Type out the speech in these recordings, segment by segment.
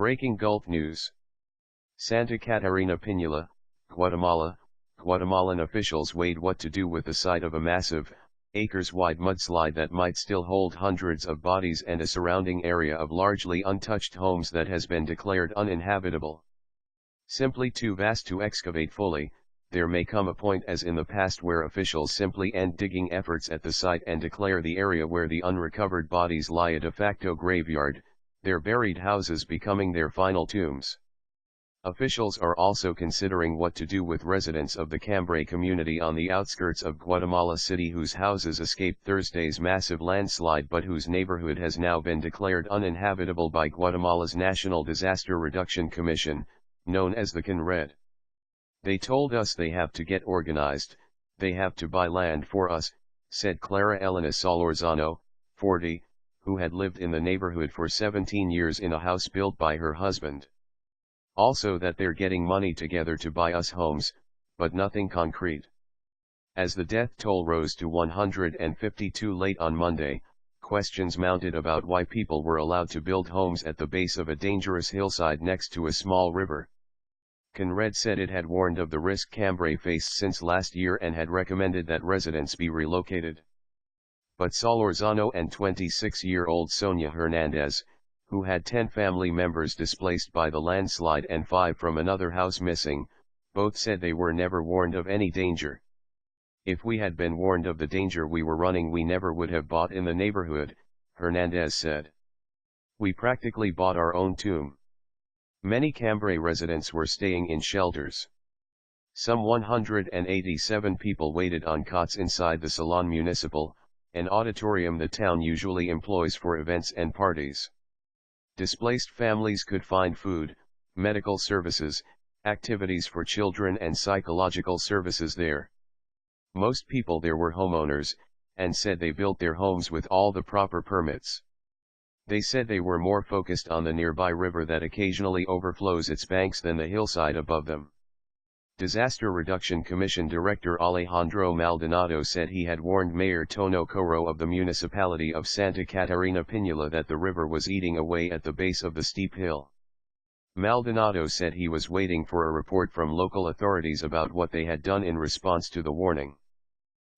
Breaking Gulf News. Santa Catarina Pinula, Guatemala. Guatemalan officials weighed what to do with the site of a massive, acres-wide mudslide that might still hold hundreds of bodies and a surrounding area of largely untouched homes that has been declared uninhabitable. Simply too vast to excavate fully, there may come a point as in the past where officials simply end digging efforts at the site and declare the area where the unrecovered bodies lie a de facto graveyard, their buried houses becoming their final tombs. Officials are also considering what to do with residents of the Cambray community on the outskirts of Guatemala City whose houses escaped Thursday's massive landslide but whose neighborhood has now been declared uninhabitable by Guatemala's National Disaster Reduction Commission, known as the Conred. "They told us they have to get organized, they have to buy land for us," said Clara Elena Solorzano, 40, who had lived in the neighborhood for 17 years in a house built by her husband. "Also that they're getting money together to buy us homes, but nothing concrete." As the death toll rose to 152 late on Monday, questions mounted about why people were allowed to build homes at the base of a dangerous hillside next to a small river. Conred said it had warned of the risk Cambray faced since last year and had recommended that residents be relocated. But Solorzano and 26-year-old Sonia Hernandez, who had 10 family members displaced by the landslide and 5 from another house missing, both said they were never warned of any danger. "If we had been warned of the danger we were running we never would have bought in the neighborhood," Hernandez said. "We practically bought our own tomb." Many Cambray residents were staying in shelters. Some 187 people waited on cots inside the Salon Municipal, an auditorium the town usually employs for events and parties. Displaced families could find food, medical services, activities for children and psychological services there. Most people there were homeowners, and said they built their homes with all the proper permits. They said they were more focused on the nearby river that occasionally overflows its banks than the hillside above them. Disaster Reduction Commission Director Alejandro Maldonado said he had warned Mayor Tono Coro of the municipality of Santa Catarina Pinula that the river was eating away at the base of the steep hill. Maldonado said he was waiting for a report from local authorities about what they had done in response to the warning.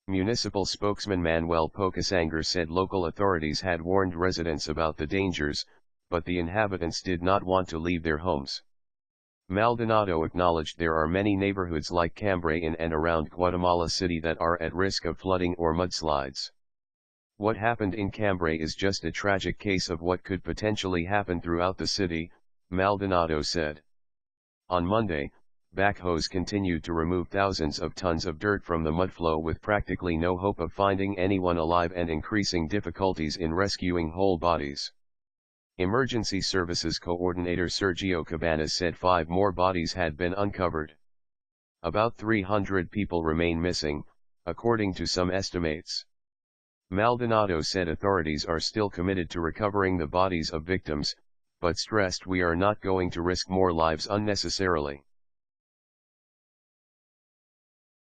Municipal spokesman Manuel Pocasanger said local authorities had warned residents about the dangers, but the inhabitants did not want to leave their homes. Maldonado acknowledged there are many neighborhoods like Cambray in and around Guatemala City that are at risk of flooding or mudslides. "What happened in Cambray is just a tragic case of what could potentially happen throughout the city," Maldonado said. On Monday, backhoes continued to remove thousands of tons of dirt from the mudflow with practically no hope of finding anyone alive and increasing difficulties in rescuing whole bodies. Emergency Services Coordinator Sergio Cabanas said 5 more bodies had been uncovered. About 300 people remain missing, according to some estimates. Maldonado said authorities are still committed to recovering the bodies of victims, but stressed we are not going to risk more lives unnecessarily.